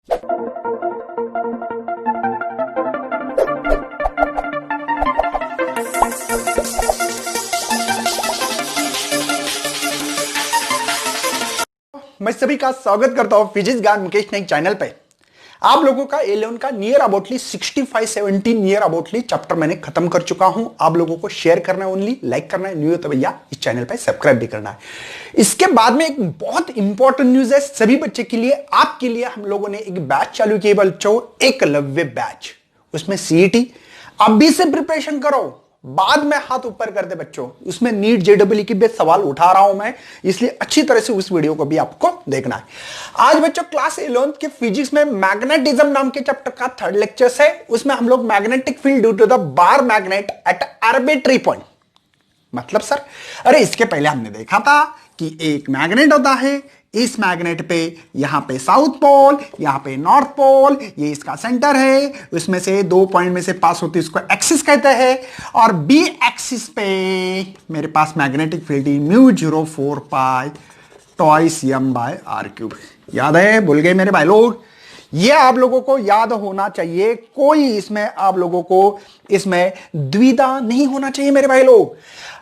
मैं सभी का स्वागत करता हूं फिजिक्स ज्ञान मुकेश नाइक चैनल पे। आप लोगों का A11 का नियर अबाउटली 65-70 नियर अबाउटली चैप्टर मैंने खत्म कर चुका हूं। आप लोगों को शेयर करना है, ओनली लाइक करना है, न्यू है तो भैया इस चैनल पे सब्सक्राइब भी करना है। इसके बाद में एक बहुत इंपॉर्टेंट न्यूज है सभी बच्चे के लिए, आपके लिए। हम लोगों ने एक बैच चालू किया बच्चों, एकलव्य बैच। उसमें CET अभी से प्रिपरेशन करो, बाद में हाथ ऊपर कर दे बच्चों। उसमें नीट JEE की भी सवाल उठा रहा हूं मैं, इसलिए अच्छी तरह से उस वीडियो को भी आपको देखना है। आज बच्चों क्लास 11 के फिजिक्स में मैग्नेटिज्म नाम के चैप्टर का 3rd लेक्चर है। उसमें हम लोग magnetic field due to the bar magnet at arbitrary point. मतलब सर, अरे इसके पहले हमने देखा था कि एक मैग्नेट होता है, इस मैग्नेट पे यहां पे साउथ पोल, यहां पे नॉर्थ पोल, ये इसका सेंटर है। उसमें से 2 पॉइंट में से पास होती है, इसको एक्सिस कहते हैं। और बी एक्सिस पे मेरे पास magnetic field μ04 pi twice m bye r cube. याद है? भूल गए मेरे भाई लोग? ये आप लोगों को याद होना चाहिए, कोई इसमें आप लोगों को इसमें द्विधा नहीं होना चाहिए मेरे भाई लोग।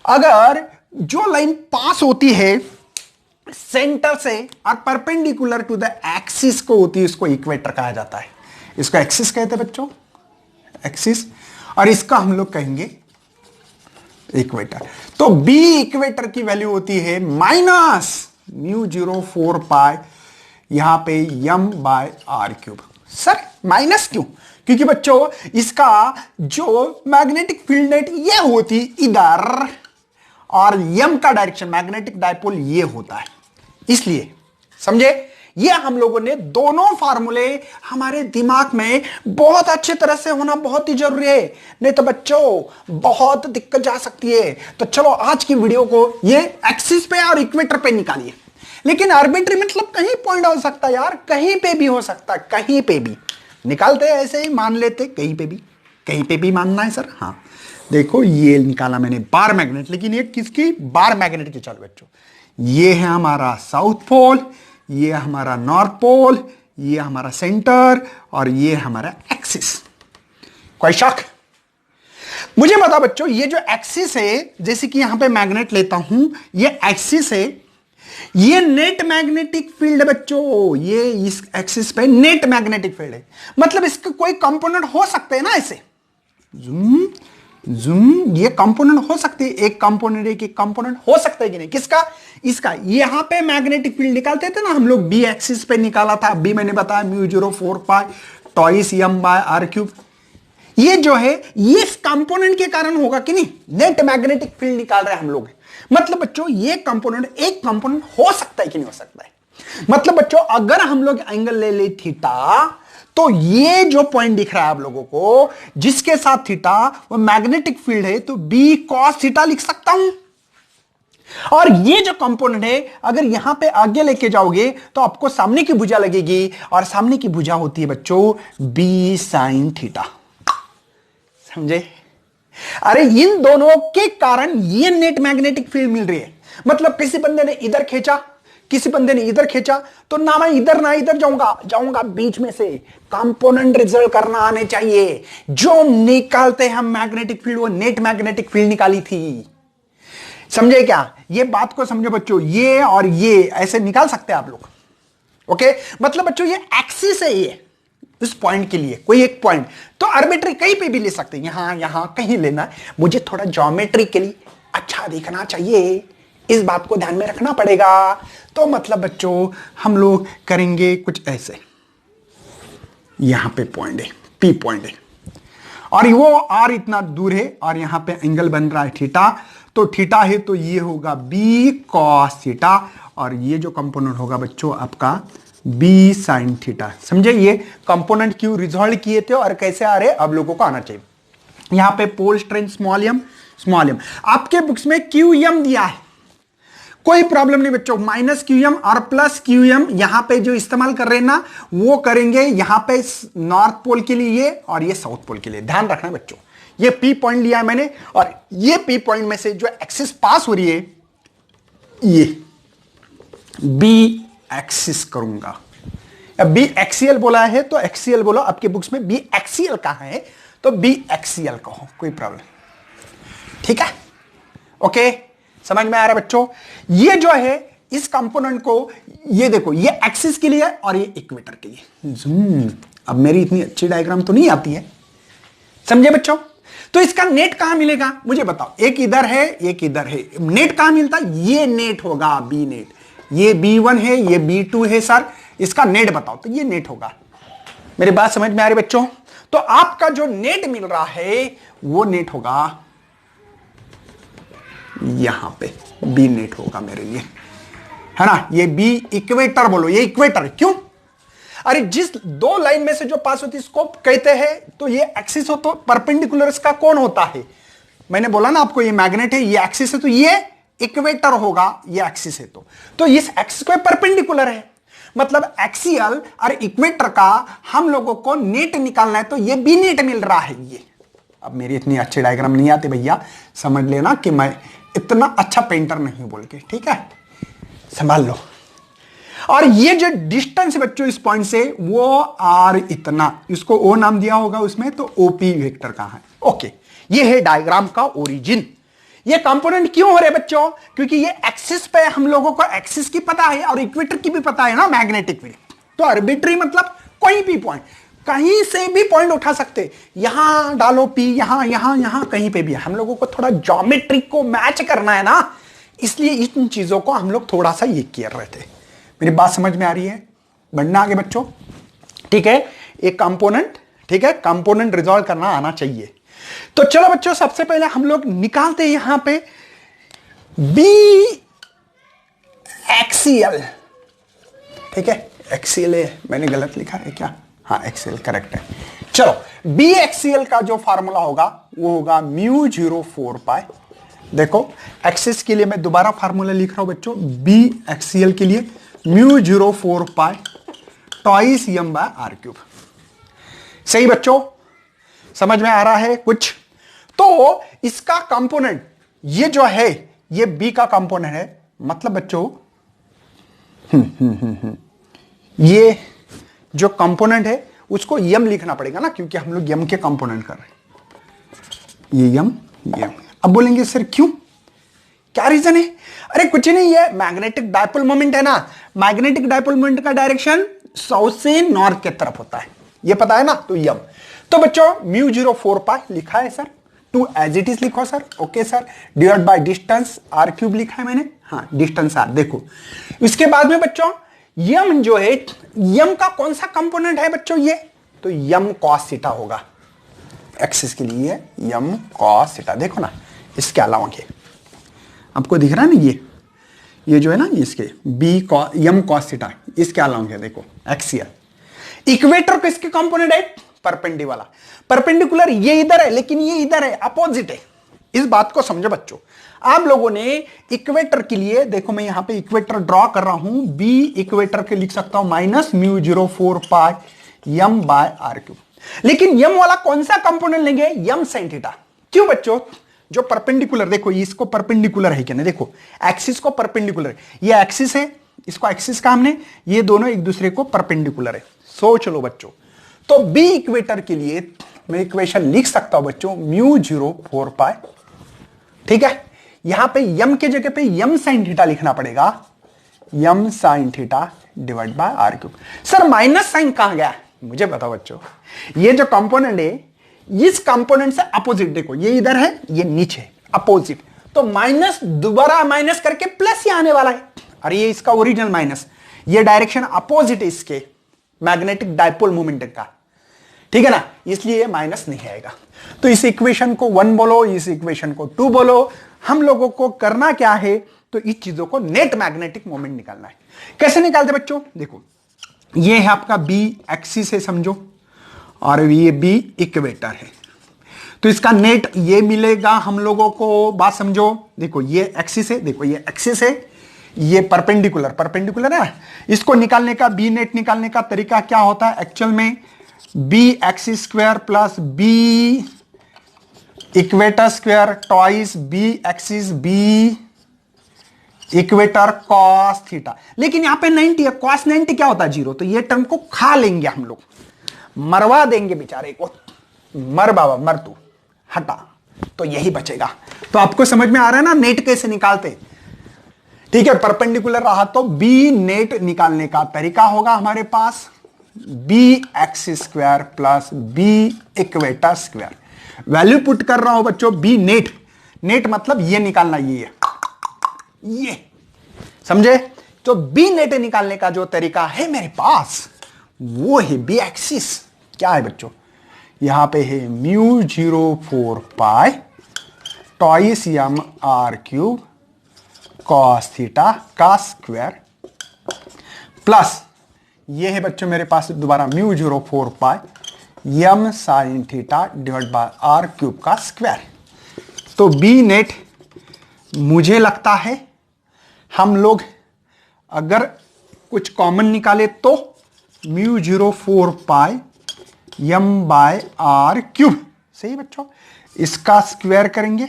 अगर जो लाइन पास होती है सेंटर से और परपेंडिकुलर टू द एक्सिस को होती है, इसको इक्वेटर कहा जाता है। इसको एक्सिस कहते हैं बच्चों, एक्सिस। और इसका हम लोग कहेंगे इक्वेटर। तो बी इक्वेटर की वैल्यू होती है माइनस μ04 पाई यहां पे m bye r cube. Sir minus क्यों? क्योंकि बच्चों इसका जो मैग्नेटिक फील्ड नेट ये होती इधर, और m का डायरेक्शन मैग्नेटिक डायपोल ये होता है, इसलिए समझे। ये हम लोगों ने दोनों फार्मूले हमारे दिमाग में बहुत अच्छी तरह से होना बहुत ही जरूरी है, नहीं तो बच्चों बहुत दिक्कत जा सकती है। तो चलो आज की वीडियो को ये एक्सिस पे और इक्वेटर पे निकालिए। लेकिन आर्बिट्री मतलब कहीं पॉइंट हो सकता है यार, कहीं पे भी हो सकता है, कहीं पे भी निकालते हैं, ऐसे ही मान लेते कहीं पे भी मानना है सर। हाँ देखो ये निकाला मैंने बार मैग्नेट, लेकिन ये किसकी बार मैग्नेट की? चलो बच्चों, ये है हमारा साउथ पोल, ये हमारा नॉर्थ पोल, ये हमारा सेंटर, और ये हमारा एक्सिस। कोई शक? मुझे बता बच्चों, ये जो एक्सिस है, जैसे कि यहां पे मैग्नेट लेता हूं, ये एक्सिस है, ये नेट मैग्नेटिक फील्ड है बच्चों। ये इस एक्सिस पे नेट मैग्नेटिक फील्ड है, मतलब इसके कोई कंपोनेंट हो सकते हैं ना ऐसे। ये कंपोनेंट हो सकते हैं, एक कंपोनेंट हो सकता है कि नहीं? किसका? इसका। यहां पे मैग्नेटिक फील्ड निकालते थे ना हम लोग, बी एक्सिस पे निकाला था, अभी मैंने बताया μ04 pi twice m bye r cube. ये जो है ये इस कंपोनेंट के कारण होगा कि नहीं? नेट मैग्नेटिक फील्ड निकाल रहे हैं हम लोग। मतलब बच्चों ये कंपोनेंट, एक कंपोनेंट हो सकता है कि नहीं हो सकता है? मतलब बच्चों अगर हम लोग एंगल ले ले थीटा, तो ये जो पॉइंट दिख रहा है आप लोगों को, जिसके साथ थीटा वो मैग्नेटिक फील्ड है, तो बी कॉस थीटा लिख सकता हूं। और ये जो कंपोनेंट है, अगर यहां पे आगे लेके जाओगे तो आपको सामने की भुजा लगेगी, और सामने की भुजा होती है बच्चों बी साइन थीटा। समझे? अरे इन दोनों के कारण ये नेट मैग्नेटिक फील्ड मिल रही है। मतलब किसी बंदे ने इधर खींचा, किसी बंदे ने इधर खींचा, तो ना मैं इधर ना इधर जाऊंगा बीच में से। कंपोनेंट रिजल्ट करना आने चाहिए। जो निकालते हम मैग्नेटिक फील्ड, वो नेट मैग्नेटिक फील्ड निकाली थी। समझे क्या? ये बात को समझो बच्चों, ये और ये ऐसे निकाल सकते हैं आप लोग। ओके, मतलब बच्चों ये एक्सिस है, ये इस पॉइंट के लिए कोई एक पॉइंट, तो आर्बिट्री कहीं पे भी ले सकते हैं, यहां कहीं लेना है। मुझे थोड़ा ज्योमेट्री के लिए अच्छा दिखना चाहिए, इस बात को ध्यान में रखना पड़ेगा। तो मतलब बच्चों हम लोग करेंगे कुछ ऐसे, यहां पे पॉइंट है, पी पॉइंट है, और वो आर इतना दूर है, और यहां पे एंगल बन रहा है थीटा। तो थीटा है तो ये होगा बी कॉस थीटा, और ये जो कंपोनेंट होगा बच्चों आपका बी साइन थीटा। समझे? ये कंपोनेंट क्यों रिजॉल्व किए थे और कैसे आ रहे अब लोगों को आना चाहिए। यहां पे पोल स्ट्रेंथ स्मॉल एम आपके बुक्स में क्यू एम दिया है, कोई प्रॉब्लम नहीं बच्चों। माइनस क्यू एम और प्लस क्यू एम यहां पे जो इस्तेमाल कर रहे हैं ना, वो करेंगे यहां पे नॉर्थ पोल के लिए ये, और ये साउथ पोल के लिए। ध्यान रखना बच्चों, ये पी पॉइंट लिया है मैंने, और ये पी पॉइंट में से जो एक्सिस पास हो रही है, ये बी एक्सिस करूंगा, बी एक्सीएल बोला है तो एक्सीएल बोलो, आपके बुक्स में बी एक्सीएल कहां है तो बी एक्सीएल कहो, कोई प्रॉब्लम। ठीक है, ओके, समझ में आ रहा है बच्चों। ये जो है इस कंपोनेंट को, ये देखो ये एक्सिस के लिए है और ये इक्वेटर के लिए। अब मेरी इतनी अच्छी डायग्राम तो नहीं आती है, समझे बच्चों। तो इसका नेट कहां मिलेगा मुझे बताओ, एक इधर है एक इधर है, नेट कहां मिलता है, ये नेट होगा बी नेट, ये B1 है ये B2 है सर, इसका नेट बताओ, तो ये नेट होगा। मेरी बात समझ में आ रही बच्चों। तो आपका जो नेट मिल रहा है वो नेट होगा यहां पे, बी नेट होगा मेरे लिए, है ना। ये बी इक्वेटर बोलो, ये इक्वेटर है, क्यों, अरे जिस दो लाइन में से जो पास होती है इसको कहते हैं, तो ये एक्सिस हो तो परपेंडिकुलर इसका कौन होता है, मैंने बोला ना आपको, ये मैग्नेट है, ये एक्सिस है तो ये इक्वेटर होगा, ये एक्सिस है तो इस एक्सिस को परपेंडिकुलर है, मतलब एक्सियल और इक्वेटर का हम लोगों को नेट निकालना है, तो ये बी नेट मिल रहा है ये। अब मेरी इतनी अच्छी डायग्राम नहीं आती भैया, समझ लेना कि मैं इतना अच्छा पेंटर नहीं बोल के, ठीक है, संभाल लो। और ये जो डिस्टेंस है बच्चों इस पॉइंट से वो आर इतना, इसको ओ नाम दिया होगा उसमें, तो ओपी वेक्टर कहां है, ओके। ये है डायग्राम का ओरिजिन। ये कंपोनेंट क्यों हो रहे बच्चों, क्योंकि ये एक्सिस पे हम लोगों को एक्सिस की पता है और इक्वेटर की भी पता है ना, मैग्नेटिक फील्ड। तो आर्बिट्री मतलब कोई भी पॉइंट, कहीं से भी पॉइंट उठा सकते, यहां डालो पी, यहां यहां यहां कहीं पे भी। हम लोगों को थोड़ा ज्योमेट्री को मैच करना है ना, इसलिए इन चीजों को हम लोग थोड़ा सा ये कर रहे थे। मेरी बात समझ में आ रही है, बढ़ना आगे बच्चों, ठीक है। एक कंपोनेंट, ठीक है, कंपोनेंट रिजॉल्व करना आना चाहिए। तो चलो बच्चों, सबसे पहले हम लोग निकालते हैं यहां पे बी एक्सीएल, ठीक है, एक्सीएल है, मैंने गलत लिखा है क्या, हाँ एक्सीएल करेक्ट है। चलो बी एक्सीएल का जो फार्मूला होगा वो होगा म्यू 0 4 पाई। देखो एक्सिस के लिए मैं दोबारा फार्मूला लिख रहा हूं बच्चों, बी एक्सीएल के लिए mu 0 4 pi twice m by are cube. सही बच्चों, समझ में आ रहा है कुछ। तो इसका कंपोनेंट ये जो है ये बी का कंपोनेंट है, मतलब बच्चों ये जो कंपोनेंट है उसको यम लिखना पड़ेगा ना, क्योंकि हम लोग यम के कंपोनेंट कर रहे हैं, ये यम यम। अब बोलेंगे सर क्यों, क्या रीजन है, अरे कुछ नहीं, ये मैग्नेटिक डायपोल मोमेंट है ना, मैग्नेटिक डायपोल मोमेंट का डायरेक्शन साउथ से नॉर्थ की तरफ होता है, ये पता है ना, तो यम। तो बच्चों म्यू 0 4 पाई लिखा है sir, two as it is लिखो sir, okay sir, divide by distance R cube लिखा है मैंने, हाँ डिस्टेंस आर। देखो इसके बाद में बच्चों यम जो है, यम का कौन सा कंपोनेंट है बच्चों, ये तो यम कॉस थीटा होगा, एक्सिस के लिए यम कॉस थीटा। देखो ना इसके अलावा के आपको दिख रहा है ना, ये जो है ना इसके बी यम कॉस थीटा, इसके अलावा के देखो एक्सियल। इक्वेटर किसके कंपोनेंट है, परपेंडिकुलर, परपेंडिकुलर ये इधर है लेकिन ये इधर है, अपोजिट है। इस बात को समझो बच्चों। आप लोगों ने इक्वेटर के लिए देखो, मैं यहां पे इक्वेटर ड्रॉ कर रहा हूं, बी इक्वेटर के लिख सकता हूं minus mu 0 4 pi m by are cube. लेकिन यम वाला कौन सा कंपोनेंट लेंगे, यम साइन थीटा। क्यों बच्चों, जो परपेंडिकुलर, देखो इसको परपेंडिकुलर है क्या नहीं, देखो एक्सिस को परपेंडिकुलर, ये एक्सिस है, इसको एक्सिस का हमने, ये दोनों एक दूसरे को परपेंडिकुलर है। सोच लो बच्चों, तो बी इक्वेटर के लिए मैं इक्वेशन लिख सकता हूं बच्चों म्यू 0 4 पाई, ठीक है। यहां पे यम के जगह पे यम साइन थीटा लिखना पड़ेगा, M sine theta divide by are cube. Sir minus sine कहां गया, मुझे बताओ बच्चों। ये जो कंपोनेंट है इस कंपोनेंट से अपोजिट, देखो ये इधर है ये नीचे अपोजिट, तो माइनस दोबारा माइनस करके प्लस ही आने वाला है। अरे ये इसका ओरिजिनल माइनस, ये डायरेक्शन अपोजिट है इसके मैग्नेटिक डायपोल मोमेंट का, ठीक है ना, इसलिए माइनस नहीं आएगा। तो इस इक्वेशन को 1 बोलो, इस इक्वेशन को 2 बोलो। हम लोगों को करना क्या है, तो इस चीजों को नेट मैग्नेटिक मोमेंट निकालना है। कैसे निकालते बच्चों, देखो ये है आपका बी एक्सिस है समझो, और ये बी इक्वेटर है, तो इसका नेट ये मिलेगा हम लोगों को, बात समझो। देखो ये एक्सिस है, देखो ये एक्सिस है, ये परपेंडिकुलर, परपेंडिकुलर है। इसको निकालने का, बी नेट निकालने का तरीका क्या होता है एक्चुअल में, B axis square plus B equator square twice B axis B equator cos theta, लेकिन यहां पे 90 है, कॉस 90 क्या होता है 0, तो ये टर्म को खा लेंगे हम लोग, मरवा देंगे बेचारे को, मर बाबा मर तू, हटा, तो यही बचेगा। तो आपको समझ में आ रहा है ना नेट कैसे निकालते। ठीक है, परपेंडिकुलर रहा तो बी नेट निकालने का तरीका होगा हमारे पास B X square plus B equator square. Value put कर रहा हूं बच्चों बी नेट, नेट मतलब ये निकालना, ये समझे। तो बी नेट निकालने का जो तरीका है मेरे पास वो है बी एक्सिस, क्या है बच्चों, यहां पे है mu 0 4 pi twice M are cube cos theta का स्क्वायर प्लस ये है बच्चों मेरे पास दोबारा mu 0 4 pi M sine theta divide by are cube का स्क्वायर। तो बी नेट मुझे लगता है हम लोग अगर कुछ कॉमन निकाले तो mu 0 4 pi m by are cube, सही बच्चों, इसका स्क्वायर करेंगे।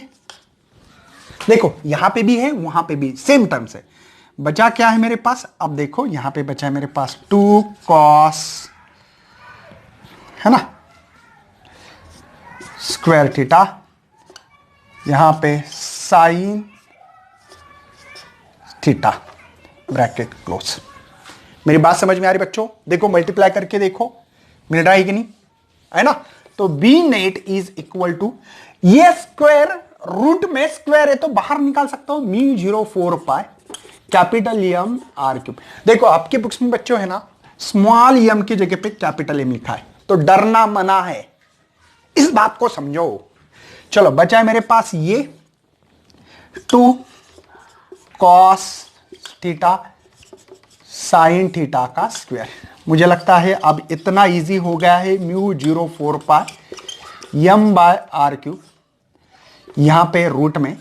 देखो यहां पे भी है वहां पे भी सेम टर्म से, बचा क्या है मेरे पास, अब देखो यहां पे बचा है मेरे पास 2 कॉस, है ना, स्क्वायर थीटा, यहां पे साइन थीटा, ब्रैकेट क्लोज। मेरी बात समझ में आ रही बच्चों, देखो मल्टीप्लाई करके देखो मिल रहा है कि नहीं, है ना। तो B net is equal to, ये स्क्वायर रूट में स्क्वायर है तो बाहर निकाल सकता हूं, mu 0 4 pi capital m are cube. देखो आपके बुक्स में बच्चों है ना स्मॉल एम की जगह पे कैपिटल एम लिखा है, तो डरना मना है, इस बात को समझो। चलो बचा है मेरे पास ये 2 कॉस थीटा साइन थीटा का स्क्वायर। मुझे लगता है अब इतना इजी हो गया है, mu 0 4 pi m by are cube, यहां पे रूट में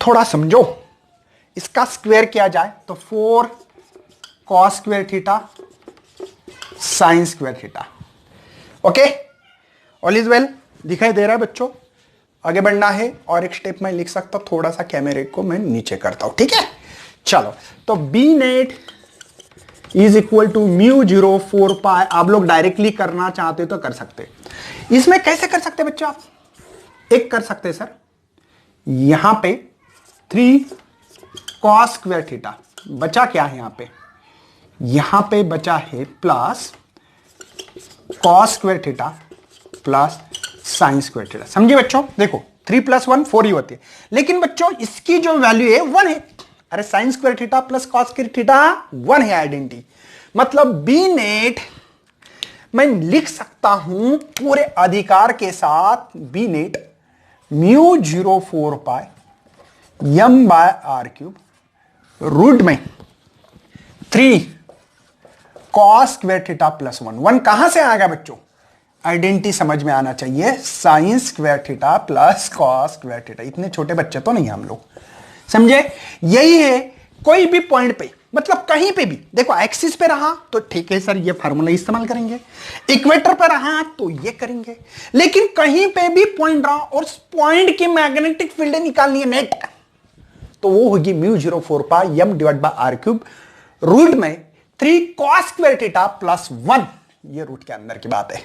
थोड़ा समझो, इसका स्क्वायर किया जाए तो 4 cos square theta sine square theta. Okay, all is well, दिखाई दे रहा है बच्चों, आगे बढ़ना है और एक स्टेप में लिख सकता हूं, थोड़ा सा कैमरे को मैं नीचे करता हूं, ठीक है। चलो तो B net is equal to mu 0 4 pi, आप लोग डायरेक्टली करना चाहते हो तो कर सकते। इसमें कैसे कर सकते बच्चों, आप एक कर सकते सर, यहां पे 3 कॉस स्क्वायर थीटा, बचा क्या है यहां पे बचा है plus cos square theta plus sine square theta. समझिए बच्चों, देखो 3 + 1 4 ही होती है, लेकिन बच्चों इसकी जो वैल्यू है 1 है। अरे sine square theta plus cos square theta 1 है आइडेंटिटी, मतलब बी नेट मैं लिख सकता हूं पूरे अधिकार के साथ, B net mu 0 4 pi m by are cube root में 3 कॉस स्क्वायर थीटा प्लस 1। 1 कहां से आएगा बच्चों, आइडेंटिटी समझ में आना चाहिए, sine square theta plus cos square theta. इतने छोटे बच्चे तो नहीं हम लोग, समझे। यही है, कोई भी पॉइंट पे मतलब कहीं पे भी देखो, एक्सिस पे रहा तो ठीक है सर ये फार्मूला इस्तेमाल करेंगे, इक्वेटर पे रहा तो ये करेंगे, लेकिन कहीं पे भी पॉइंट रहा और उस पॉइंट की मैग्नेटिक फील्ड निकालनी है नेट, तो वो होगी mu 0 4 pi m divide by are cube root में 3 कॉस स्क्वायर थीटा प्लस 1, ये रूट के अंदर की बात है।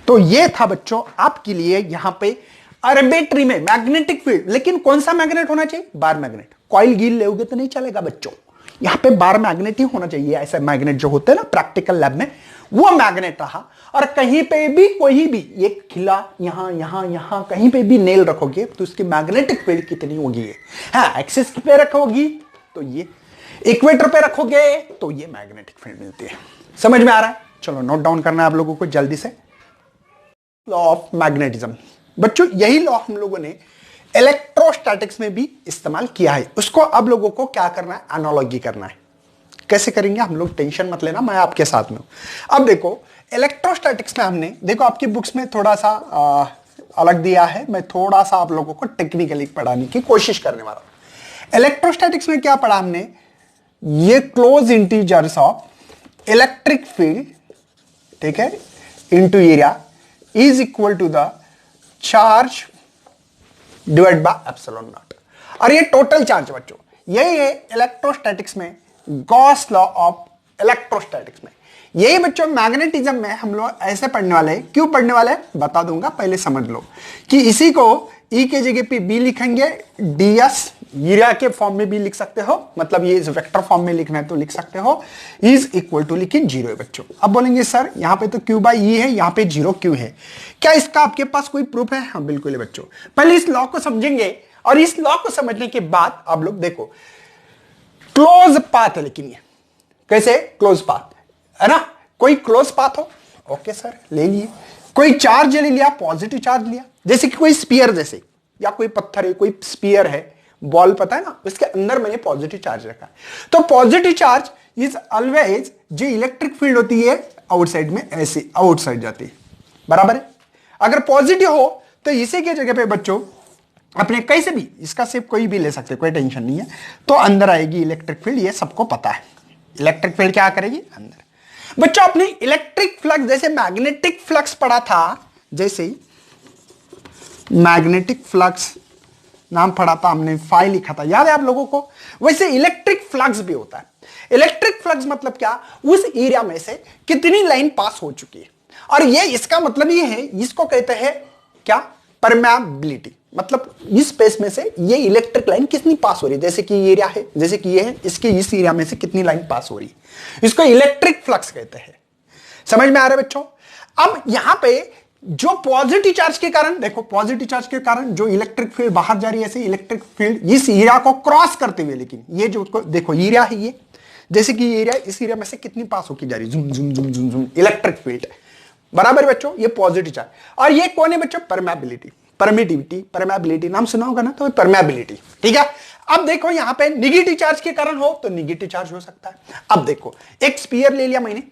तो ये था बच्चों आपके लिए यहां पे आर्बिट्री में मैग्नेटिक फील्ड, लेकिन कौन सा मैग्नेट होना चाहिए, बार मैग्नेट। कॉइल गिल लोगे तो नहीं चलेगा बच्चों, यहां पे बार मैग्नेट ही होना चाहिए। ऐसे मैग्नेट जो होते हैं ना प्रैक्टिकल लैब में, वो मैग्नेट रहा। और कहीं पे भी कोई भी एक खिला यहां यहां यहां कहीं पे भी नेल रखोगे तो उसकी मैग्नेटिक फील्ड कितनी होगी, हाँ एक्सिस पे रखोगी तो ये, इक्वेटर पे रखोगे तो ये मैग्नेटिक फील्ड मिलती है। समझ में आ रहा है, चलो नोट डाउन करना है आप लोगों को जल्दी से। लॉ ऑफ मैग्नेटिज्म बच्चों, यही लॉ हम लोगों ने इलेक्ट्रोस्टैटिक्स में भी इस्तेमाल किया है। उसको अब लोगों को क्या करना है, एनालॉजी करना है। कैसे करेंगे हम लोग, टेंशन मत लेना, मैं आपके साथ में हूं। अब देखो इलेक्ट्रोस्टैटिक्स में हमने, देखो आपकी बुक्स में थोड़ा सा अलग दिया है, मैं थोड़ा सा आप लोगों को टेक्निकली पढ़ाने की कोशिश करने वाला हूं। इलेक्ट्रोस्टैटिक्स में क्या पढ़ा हमने, ये close integers of electric field, ठीक है, into area is equal to the charge divide by epsilon naught. और ये टोटल चार्ज बच्चों, यही है इलेक्ट्रोस्टैटिक्स में गॉस लॉ ऑफ इलेक्ट्रोस्टैटिक्स में। यही बच्चों मैग्नेटिज्म में हम लोग ऐसे पढ़ने वाले हैं। क्यों पढ़ने वाले हैं बता दूंगा, पहले समझ लो कि इसी को ई के जगह पे बी लिखेंगे, डीएस यूरिया के फॉर्म में भी लिख सकते हो, मतलब ये इस वेक्टर फॉर्म में लिखना है तो लिख सकते हो, इज इक्वल टू लेकिन जीरो है बच्चों। अब बोलेंगे सर यहां पे तो क्यू बाई ई है, यहां पे जीरो क्यों है, क्या इसका आपके पास कोई प्रूफ है? हाँ बिल्कुल है बच्चों। पहले इस लॉ को समझेंगे और इस लॉ को समझने के बाद आप लोग देखो क्लोज पाथ है, लेकिन ये कैसे क्लोज पाथ है ना, कोई क्लोज पाथ हो, ओके सर ले लिए, कोई चार्ज ले लिया, पॉजिटिव चार्ज लिया, जैसे कि कोई स्पीयर जैसे, या कोई पत्थर है, कोई स्पीयर है, बॉल पता है ना, उसके अंदर मैंने पॉजिटिव चार्ज रखा है, तो पॉजिटिव चार्ज इज ऑलवेज जो इलेक्ट्रिक फील्ड होती है आउटसाइड में ऐसे आउटसाइड जाती है, बराबर है। अगर पॉजिटिव हो तो इसी के जगह पे बच्चों अपने कैसे भी इसका सिर्फ कोई भी ले सकते, कोई टेंशन नहीं है, तो अंदर आएगी इलेक्ट्रिक फील्ड, ये सबको पता है। इलेक्ट्रिक फील्ड क्या करेगी अंदर। बच्चों अपने इलेक्ट्रिक फ्लक्स जैसे मैग्नेटिक फ्लक्स पढ़ा था, जैसे मैग्नेटिक फ्लक्स नाम पढ़ा था हमने, फाई लिखा था, याद है आप लोगों को, वैसे इलेक्ट्रिक फ्लक्स भी होता है। इलेक्ट्रिक फ्लक्स मतलब क्या, उस एरिया में से कितनी लाइन पास हो चुकी है, और ये इसका मतलब ये है, इसको कहते हैं क्या परमेबिलिटी, मतलब इस स्पेस में से ये इलेक्ट्रिक लाइन कितनी पास हो रही है, जैसे कि ये एरिया है, जैसे कि ये है, इसके इस एरिया में से कितनी लाइन पास हो रही है, इसको इलेक्ट्रिक फ्लक्स कहते हैं। समझ में आ रहा है बच्चों। अब यहां पे जो पॉजिटिव चार्ज के कारण, देखो पॉजिटिव चार्ज के कारण जो इलेक्ट्रिक फील्ड बाहर जा रही है, ऐसे इलेक्ट्रिक फील्ड इस एरिया को क्रॉस करते हुए, लेकिन ये जो देखो एरिया है ये, जैसे कि ये एरिया, इस एरिया में से कितनी पास होकर जा रही है, जुम जुम जुम जुम जुम इलेक्ट्रिक फील्ड, बराबर बच्चों, ये पॉजिटिव चार्ज। और ये कौन है बच्चों, परमेबिलिटी, परमिटिविटी, परमेबिलिटी नाम सुना होगा ना, तो परमेबिलिटी, ठीक है। अब देखो यहां पे निगेटिव चार्ज के कारण हो तो निगेटिव चार्ज हो सकता है। अब देखो एक स्पीयर ले लिया मैंने,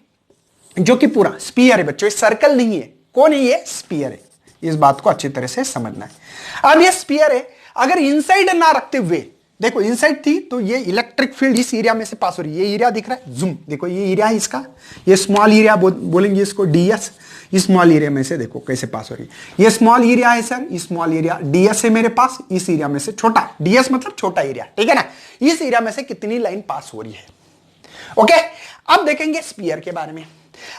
जो कि पूरा स्पीयर है बच्चों, सर्कल नहीं है, कौन है ये, स्पीयर है, इस बात को अच्छी तरह से समझना है। अब ये स्पीयर है, अगर इनसाइड ना रखते हुए, देखो इनसाइड थी तो ये इलेक्ट्रिक फील्ड इस एरिया में से पास हो रही है, ये एरिया दिख रहा है, जूम देखो ये एरिया है इसका, ये स्मॉल एरिया बोलेंगे इसको डीएस, इस स्मॉल एरिया में से देखो कैसे पास हो रही है, ये स्मॉल एरिया है सर, इस स्मॉल एरिया डीएस है मेरे पास, इस एरिया में से छोटा, डीएस मतलब छोटा एरिया, ठीक है ना, इस एरिया में से कितनी लाइन पास हो रही है, ओके। अब देखेंगे स्पीयर के बारे में।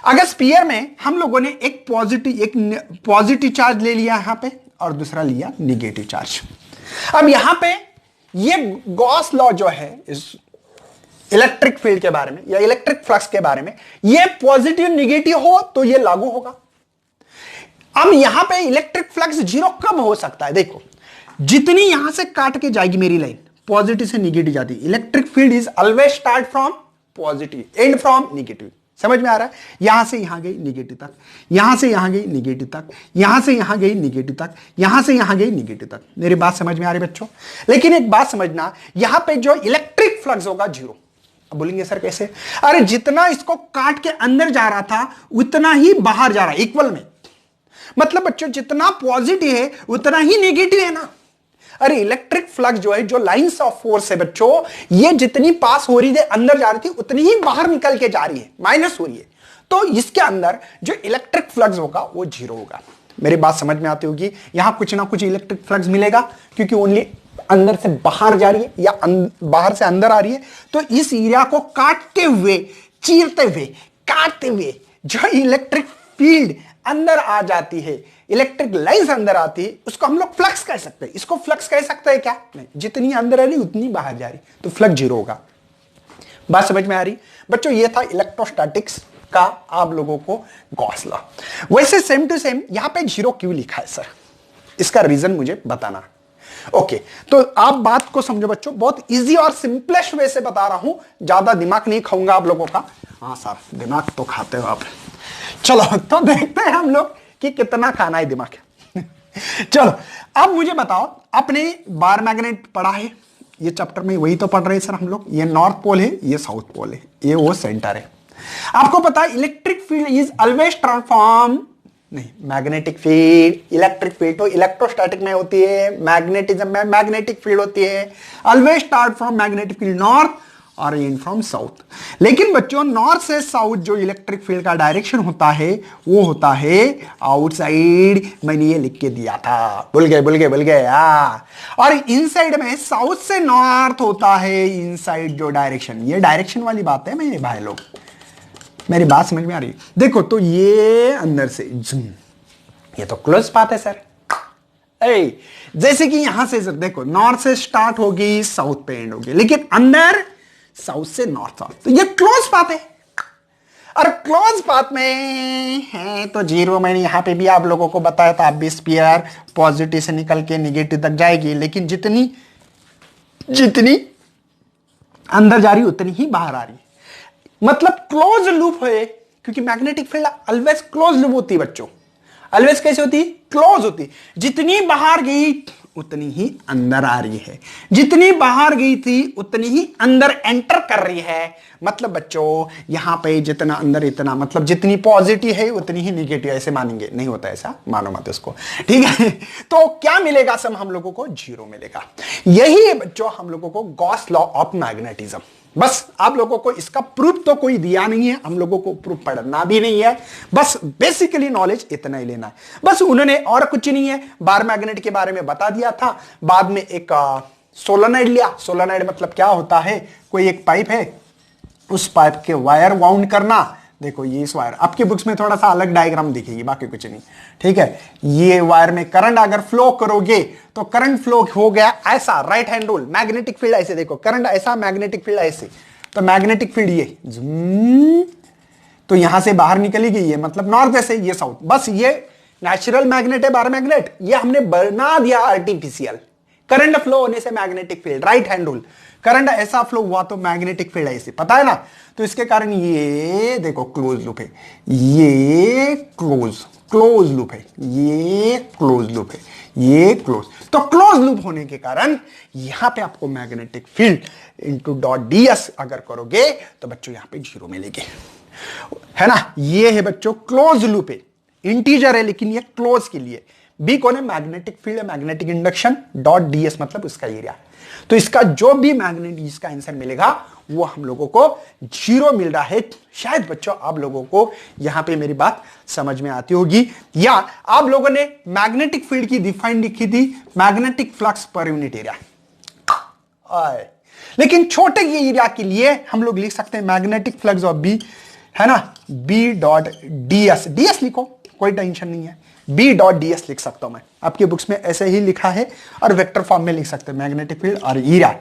अगर स्पीयर में हम लोगों ने एक पॉजिटिव चार्ज ले लिया यहां पे और दूसरा लिया निगेटिव चार्ज, अब यहां पे ये गॉस लॉ जो है इस इलेक्ट्रिक फील्ड के बारे में या इलेक्ट्रिक फ्लक्स के बारे में, ये पॉजिटिव निगेटिव हो तो ये लागू होगा। अब यहां पे इलेक्ट्रिक फ्लक्स जीरो कब हो सकता है, देखो जितनी यहां से काट के जाएगी मेरी लाइन, पॉजिटिव से निगेटिव जाती है, electric field is always start from positive and from negative, समझ में आ रहा है। यहां से यहां गई निगेटिव तक, यहां से यहां गई निगेटिव तक, यहां से यहां गई निगेटिव तक, यहां से यहां गई निगेटिव तक। मेरी बात समझ में आ रही बच्चों। लेकिन एक बात समझना, यहां पे जो इलेक्ट्रिक फ्लक्स होगा जीरो। अब बोलेंगे सर कैसे, अरे जितना इसको काट के अंदर जा रहा था उतना ही बाहर जा रहा है, इक्वल में, मतलब बच्चों जितना पॉजिटिव है उतना ही नेगेटिव है ना। अरे इलेक्ट्रिक फ्लक्स जो है, जो लाइंस ऑफ फोर्स है बच्चों, ये जितनी पास हो रही थी अंदर जा रही थी उतनी ही बाहर निकल के जा रही है, माइनस हो रही है, तो इसके अंदर जो इलेक्ट्रिक फ्लक्स होगा वो जीरो होगा। मेरी बात समझ में आती होगी, यहां कुछ ना कुछ इलेक्ट्रिक फ्लक्स मिलेगा क्योंकि ओनली अंदर से बाहर जा रही है या बाहर से अंदर आ रही है, तो इस एरिया को काटते हुए, चीरते हुए, काटते हुए जो इलेक्ट्रिक फील्ड अंदर आ जाती है, इलेक्ट्रिक लाइंस अंदर आती है, उसको हम लोग फ्लक्स कह सकते हैं। इसको फ्लक्स कह सकते हैं क्या, नहीं, जितनी अंदर आ रही उतनी बाहर जा रही, तो फ्लक्स जीरो होगा। बात समझ में आ रही बच्चों। ये था इलेक्ट्रोस्टैटिक्स का आप लोगों को गॉस लॉ। वैसे सेम टू सेम यहां पे जीरो क्यों लिखा है सर, इसका रीजन मुझे बताना। ओके, तो आप बात को समझो बच्चों, बहुत इजी और सिंपलेस्ट वे से बता रहा हूं, ज्यादा दिमाग नहीं खाऊंगा आप लोगों का। हाँ सर दिमाग तो खाते हो आप। चलो तो देखते हैं हम लोग कि कितना खाना है दिमाग। चलो अब मुझे बताओ, अपने बार मैग्नेट पढ़ा है, ये चैप्टर में वही तो पढ़ रहे हैं सर हम लोग। ये नॉर्थ पोल है, ये साउथ पोल है, ये वो सेंटर है। आपको पता है electric field is always transform, नहीं मैग्नेटिक फील्ड, इलेक्ट्रिक फील्ड तो इलेक्ट्रोस्टैटिक में होती है, मैग्नेटिज्म में मैग्नेटिक फील्ड होती है। Always start from magnetic field north और इन फ्रॉम साउथ। लेकिन बच्चों नॉर्थ से साउथ जो इलेक्ट्रिक फील्ड का डायरेक्शन होता है वो होता है आउटसाइड। मैंने ये लिख के दिया था, भूल गए और इनसाइड में साउथ से नॉर्थ होता है इनसाइड जो डायरेक्शन। ये डायरेक्शन वाली बात है मेरे भाई लोग, मेरी बात समझ में आ रही? देखो तो ये अंदर से ये तो क्लोज बात है सर। जैसे कि यहां से सर देखो नॉर्थ से स्टार्ट होगी साउथ पे एंड होगी, लेकिन अंदर साउथ से नॉर्थ साउथ, तो ये क्लोज पाथ है। और क्लोज पाथ में है तो जीरो, मैंने यहां पे भी आप लोगों को बताया था, अब स्फीयर पॉजिटिव से निकल के निगेटिव तक जाएगी, लेकिन जितनी अंदर जा रही उतनी ही बाहर आ रही, मतलब क्लोज लूप है। क्योंकि magnetic field always close loop होती है बच्चों। ऑलवेज कैसे होती? क्लोज होती। जितनी बाहर गई उतनी ही अंदर आ रही है, जितनी बाहर गई थी उतनी ही अंदर एंटर कर रही है। मतलब बच्चों यहां पे जितना अंदर इतना, मतलब जितनी पॉजिटिव है उतनी ही निगेटिव, ऐसे मानेंगे नहीं होता ऐसा, मानो मत उसको, ठीक है। तो क्या मिलेगा सम हम लोगों को? जीरो मिलेगा। यही है बच्चों हम लोगों को गॉस लॉ ऑफ मैग्नेटिज्म। बस आप लोगों को इसका प्रूफ तो कोई दिया नहीं है, हम लोगों को प्रूफ पढ़ना भी नहीं है, बस बेसिकली नॉलेज इतना ही लेना है। बस उन्होंने और कुछ नहीं है, बार मैग्नेट के बारे में बता दिया था। बाद में एक सोलेनॉइड लिया। सोलेनॉइड मतलब क्या होता है? कोई एक पाइप है, उस पाइप के वायर वाउंड करना। देखो ये इस वायर, आपकी बुक्स में थोड़ा सा अलग डायग्राम दिखेगी, बाकी कुछ नहीं, ठीक है। ये वायर में करंट अगर फ्लो करोगे तो करंट फ्लो हो गया ऐसा, right hand rule. Magnetic field ऐसे, देखो करंट ऐसा, मैग्नेटिक फील्ड ऐसे, तो मैग्नेटिक फील्ड ये तो यहां से बाहर निकली गई है, मतलब नॉर्थ ऐसे, ये साउथ। बस ये नेचुरल मैग्नेट है, बार मैग्नेट, ये हमने बना दिया आर्टिफिशियल। करंट फ्लो होने से magnetic field, right hand rule. Current ऐसा फ्लो हुआ तो मैग्नेटिक फील्ड ऐसे, पता है ना। तो इसके कारण ये देखो क्लोज लूप है, ये क्लोज लूप है, ये क्लोज लूप है, ये क्लोज। तो क्लोज लूप होने के कारण यहां पे आपको magnetic field into dot DS अगर करोगे तो बच्चों यहां पे जीरो मिलेगी, है ना। ये है बच्चों क्लोज लूप है, इंटीजर है लेकिन ये क्लोज के लिए। बी कौन है? Magnetic field, magnetic induction, dot DS मतलब उसका एरिया। तो इसका जो भी मैग्नेट इसका आंसर मिलेगा वो हम लोगों को जीरो मिल रहा है। शायद बच्चों आप लोगों को यहां पे मेरी बात समझ में आती होगी, या आप लोगों ने मैग्नेटिक फील्ड की डिफाइन लिखी थी magnetic flux per unit area. लेकिन छोटे एरिया के लिए हम लोग लिख सकते हैं मैग्नेटिक फ्लक्स ऑफ बी, है ना, बी डॉट डीएस। डीएस लिखो, कोई टेंशन नहीं है, बी डॉट डीएस लिख सकता हूं मैं। आपकी बुक्स में ऐसे ही लिखा है, और वेक्टर फॉर्म में लिख सकते हैं मैग्नेटिक फील्ड और एरिया।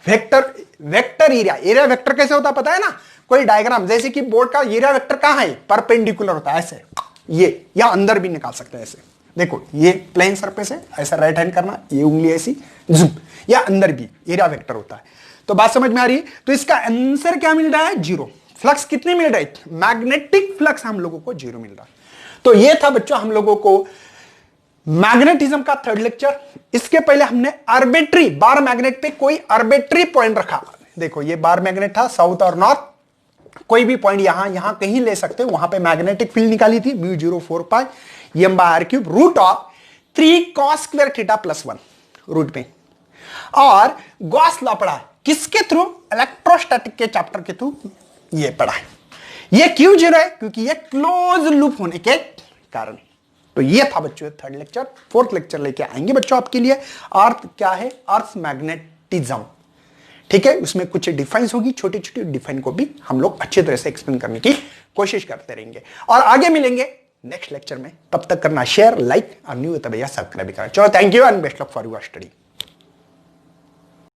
वेक्टर एरिया वेक्टर कैसे होता है पता है ना? कोई डायग्राम, जैसे कि बोर्ड का एरिया वेक्टर कहां है? परपेंडिकुलर होता है ऐसे, ये या अंदर भी निकाल सकते हैं ऐसे। देखो ये प्लेन सरफेस है, ऐसा राइट हैंड करना, ये उंगली ऐसी जूम, या अंदर भी एरिया वेक्टर होता है। तो बात समझ में आ रही है? तो इसका आंसर क्या मिल रहा है? जीरो। फ्लक्स कितने मिल रहा है? मैग्नेटिक फ्लक्स हम लोगों को जीरो मिल रहा है। तो ये था बच्चों हम लोगों को मैग्नेटिज्म का थर्ड लेक्चर। इसके पहले हमने आर्बिट्री बार मैग्नेट पे कोई आर्बिट्री पॉइंट रखा। देखो ये बार मैग्नेट था, साउथ और नॉर्थ, कोई भी पॉइंट यहां कहीं ले सकते हो। वहां पे मैग्नेटिक फील्ड निकाली थी μ04 pi m/r³ root of 3 cos square theta plus 1 root में। और गॉस लॉ पढ़ा किसके थ्रू? इलेक्ट्रोस्टैटिक के चैप्टर के थ्रू ये पढ़ा है। ये क्यों जीरो है? क्योंकि ये क्लोज लूप होने के कारण। तो ये था बच्चों थर्ड लेक्चर। फोर्थ लेक्चर लेके आएंगे बच्चों आपके लिए। अर्थ क्या है? अर्थ मैग्नेटिज्म, ठीक है। उसमें कुछ डिफाइंस होगी, छोटी छोटी डिफाइन को भी हम लोग अच्छी तरह से एक्सप्लेन करने की कोशिश करते रहेंगे, और आगे मिलेंगे नेक्स्ट लेक्चर में। तब तक करना शेयर, लाइक, और न्यू तो भैया सब्सक्राइब करना। चलो thank you and best of for your study.